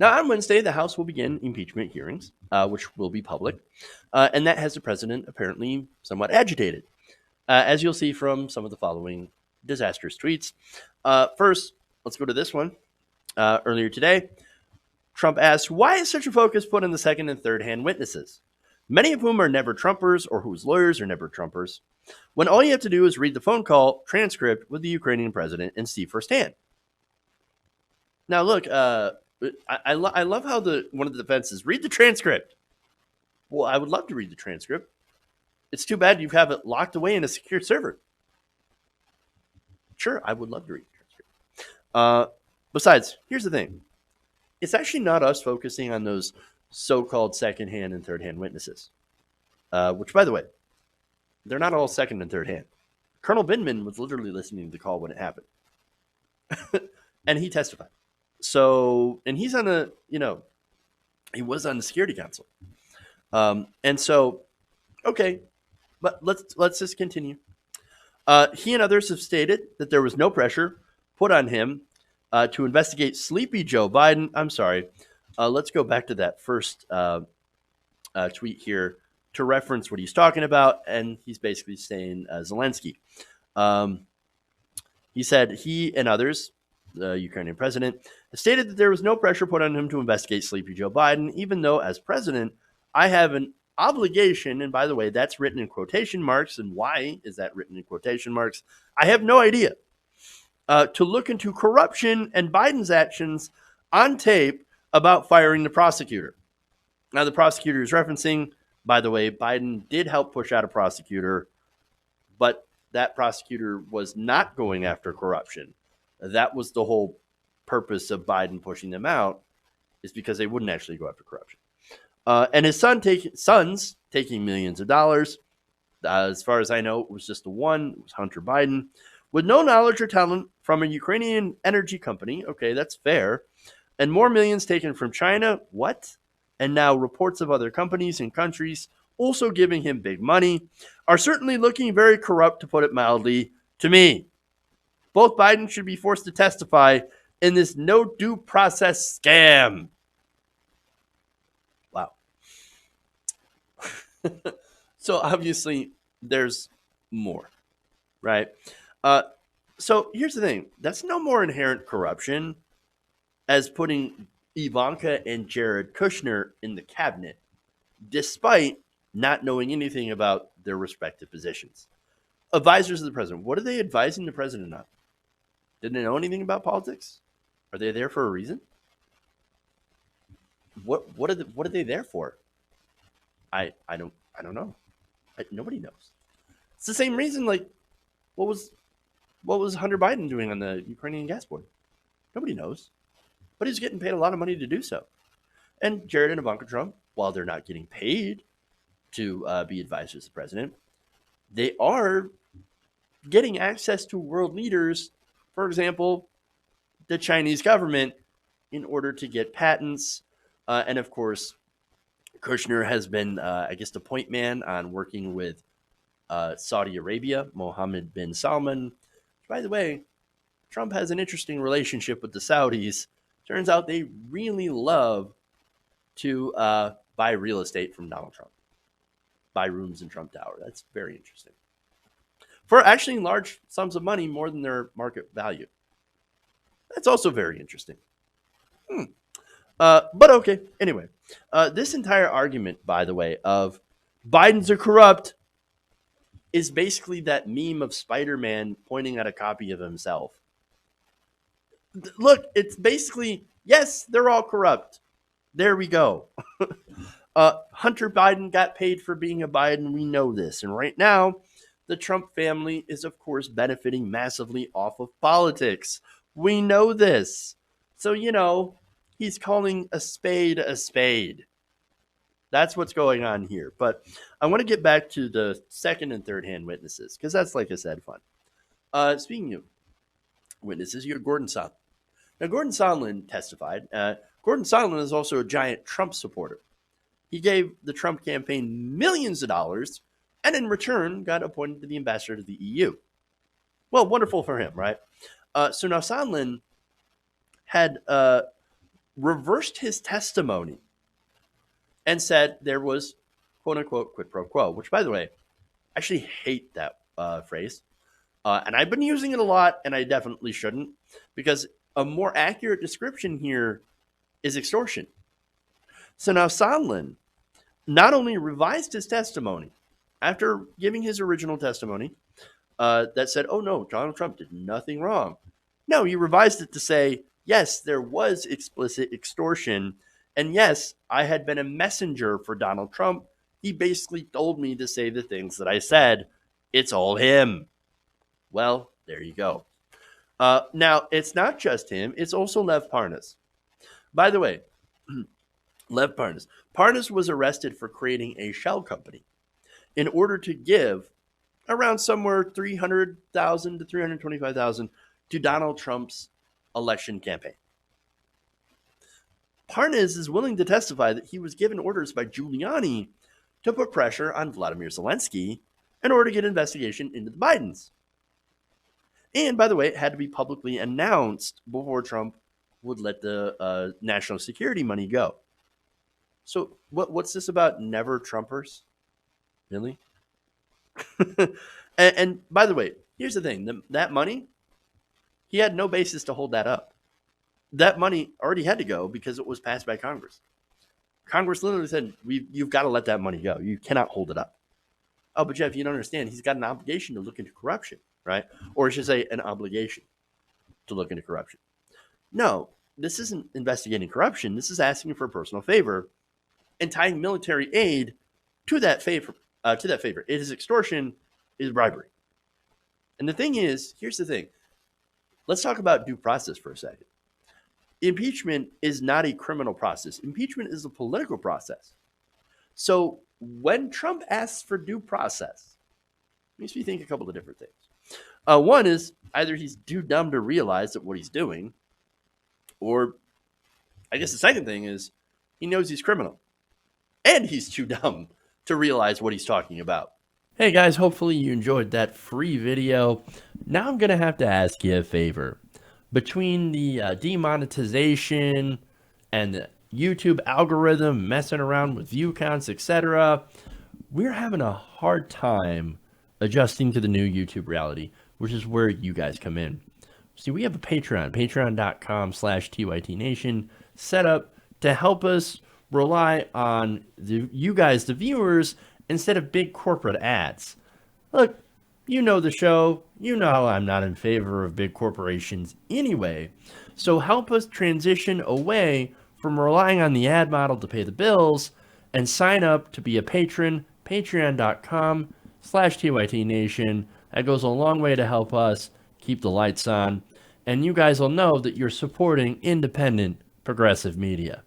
Now, on Wednesday, the House will begin impeachment hearings, which will be public, and that has the president apparently somewhat agitated, as you'll see from some of the following disastrous tweets. First, let's go to this one. Earlier today, Trump asked, why is such a focus put on the second and third hand witnesses, many of whom are never Trumpers or whose lawyers are never Trumpers, when all you have to do is read the phone call transcript with the Ukrainian president and see firsthand? Now, look, I love how one of the defenses read the transcript. Well, I would love to read the transcript. It's too bad you have it locked away in a secure server. Sure, I would love to read the transcript. Besides, here's the thing. It's actually not us focusing on those so-called second-hand and third-hand witnesses, which, by the way, they're not all second and third-hand. Colonel Vindman was literally listening to the call when it happened, and he testified. So, and he's on he was on the Security Council. And so, okay, but let's just continue. He and others have stated that there was no pressure put on him to investigate sleepy Joe Biden. I'm sorry. Let's go back to that first tweet here to reference what he's talking about. And he's basically saying Zelensky. He said he and others, the Ukrainian president, stated that there was no pressure put on him to investigate sleepy Joe Biden, even though as president, I have an obligation. And by the way, that's written in quotation marks. And why is that written in quotation marks? I have no idea. To look into corruption and Biden's actions on tape about firing the prosecutor. Now, the prosecutor is referencing, by the way, Biden did help push out a prosecutor, but that prosecutor was not going after corruption. That was the whole purpose of Biden pushing them out, is because they wouldn't actually go after corruption. And his sons taking millions of dollars. As far as I know, it was just the one. It was Hunter Biden. With no knowledge or talent from a Ukrainian energy company. Okay, that's fair. And more millions taken from China. What? And now reports of other companies and countries also giving him big money are certainly looking very corrupt, to put it mildly, to me. Both Biden should be forced to testify in this no due process scam. Wow. So obviously there's more, right? So here's the thing. That's no more inherent corruption as putting Ivanka and Jared Kushner in the cabinet, despite not knowing anything about their respective positions. Advisors of the president. What are they advising the president on? Didn't they know anything about politics? Are they there for a reason? What are they there for? I don't know. Nobody knows. It's the same reason. Like, what was Hunter Biden doing on the Ukrainian gas board? Nobody knows, but he's getting paid a lot of money to do so. And Jared and Ivanka Trump, while they're not getting paid to be advisors to the president, they are getting access to world leaders. For example, the Chinese government, in order to get patents. And of course, Kushner has been, I guess, the point man on working with Saudi Arabia, Mohammed bin Salman. By the way, Trump has an interesting relationship with the Saudis. Turns out they really love to buy real estate from Donald Trump, buy rooms in Trump Tower. That's very interesting. For actually large sums of money, more than their market value. That's also very interesting. But okay, anyway. This entire argument, by the way, of Biden's are corrupt is basically that meme of Spider-Man pointing at a copy of himself. Look, it's basically, yes, they're all corrupt. There we go. Hunter Biden got paid for being a Biden. We know this. And right now, the Trump family is, of course, benefiting massively off of politics. We know this. So, he's calling a spade a spade. That's what's going on here. But I want to get back to the second and third hand witnesses, because that's, like I said, fun. Speaking of witnesses, you have Gordon Sondland. Now, Gordon Sondland testified. Gordon Sondland is also a giant Trump supporter. He gave the Trump campaign millions of dollars and in return got appointed to the ambassador to the EU. Well, wonderful for him, right? So now Sondland had reversed his testimony and said there was, quote unquote, quid pro quo, which, by the way, I actually hate that phrase. And I've been using it a lot, and I definitely shouldn't, because a more accurate description here is extortion. So now Sondland not only revised his testimony after giving his original testimony that said, oh no, Donald Trump did nothing wrong. No, he revised it to say, yes, there was explicit extortion. And yes, I had been a messenger for Donald Trump. He basically told me to say the things that I said. It's all him. Well, there you go. Now, it's not just him. It's also Lev Parnas. By the way, Lev Parnas. Parnas was arrested for creating a shell company in order to give around somewhere $300,000 to $325,000 to Donald Trump's election campaign. Parnas is willing to testify that he was given orders by Giuliani to put pressure on Vladimir Zelensky in order to get investigation into the Bidens. And by the way, it had to be publicly announced before Trump would let the national security money go. So what's this about never Trumpers? Really? and by the way, here's the thing. That money, he had no basis to hold that up. That money already had to go because it was passed by Congress. Congress literally said, you've got to let that money go. You cannot hold it up. Oh, but Jeff, you don't understand. He's got an obligation to look into corruption, right? Or I should say an obligation to look into corruption. No, this isn't investigating corruption. This is asking for a personal favor and tying military aid to that favor. It is extortion, it is bribery. And the thing is, here's the thing. Let's talk about due process for a second. Impeachment is not a criminal process. Impeachment is a political process. So when Trump asks for due process, it makes me think a couple of different things. One is either he's too dumb to realize that what he's doing, or I guess the second thing is he knows he's criminal and he's too dumb to realize what he's talking about. Hey guys, hopefully you enjoyed that free video. Now I'm going to have to ask you a favor. Between the demonetization and the YouTube algorithm messing around with view counts, etc., we're having a hard time adjusting to the new YouTube reality, which is where you guys come in. See, we have a patreon.com/TYTNation set up to help us rely on you guys, the viewers, instead of big corporate ads. Look, you know the show. You know I'm not in favor of big corporations anyway. So help us transition away from relying on the ad model to pay the bills and sign up to be a patron, patreon.com/TYTNation. That goes a long way to help us keep the lights on. And you guys will know that you're supporting independent progressive media.